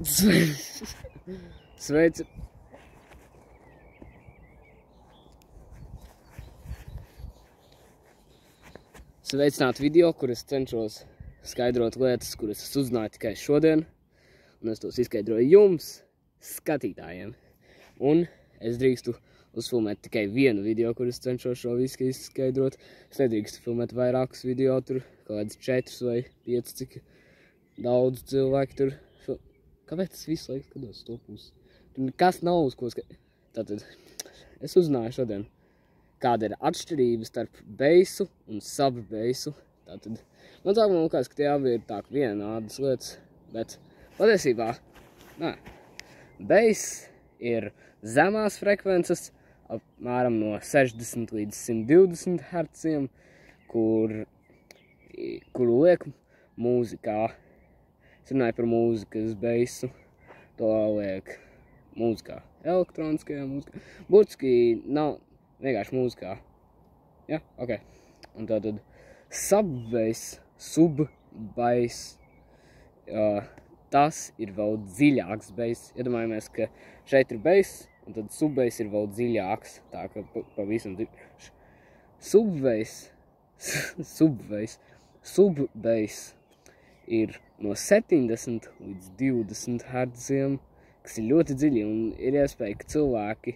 Sveici! Sveicināti video, kur es cenšos skaidrot lietas, kuras es uzzināju tikai šodien. Un es tos izskaidroju jums, skatītājiem. Un es drīkstu uzfilmēt tikai vienu video, kur es cenšos šo visu izskaidrot. Es nedrīkstu filmēt vairākus video, tur kaut kāds 4 vai 5, cik daudz cilvēki tur. Kāpēc es visu laiku skatos to pusi? Tur nekas nav uz ko skaidrot. Tātad, es uzzināju šodien, kāda ir atšķirība starp beisu un subbeisu. Tātad, man sākumā likās, ka tie abi ir tā vienādas lietas, bet patiesībā, nē. Beiss ir zemās frekvences, apmēram no 60 līdz 120 hertziem, kuru liek mūzikā. Es runāju par mūzikas beisu, to liek mūzikā, elektroniskajā mūzikā. Burtiski nav vienkārši mūzikā. Ja? Ok. Un tātad subbeiss, tas ir vēl dziļāks beiss. Iedomājamies, ka šeit ir beiss, un tad subbeiss ir vēl dziļāks. Tā ka pavisam dziļāks. Subbeiss ir no 70 līdz 20 hertziem, kas ir ļoti dziļi, un ir iespēja, ka cilvēki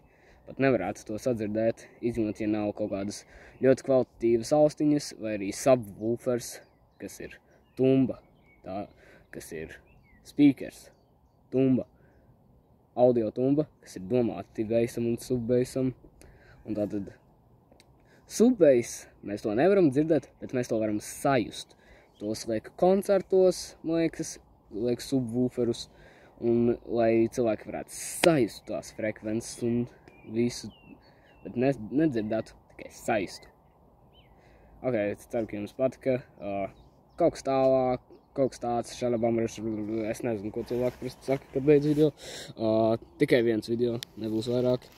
pat nevarētu to sadzirdēt, izņemot, ja nav kaut kādas ļoti kvalitatīvas austiņas, vai arī subwoofers, kas ir tumba, kas ir speakers, tumba, audio tumba, kas ir domāti beisam un subbeisam. Un tātad subbeiss, mēs to nevaram dzirdēt, bet mēs to varam sajust. Tos liek koncertos, man liekas, liek subwooferus, un lai cilvēki varētu sajust tās frekvences un visu, bet nedzirdētu, tikai sajistu. Ok, ceru, ka jums patika. Kaut kas tālāk, kaut kas tāds, es nezinu, ko cilvēki parasti saka, kad beidz video. Tikai viens video, nebūs vairāk.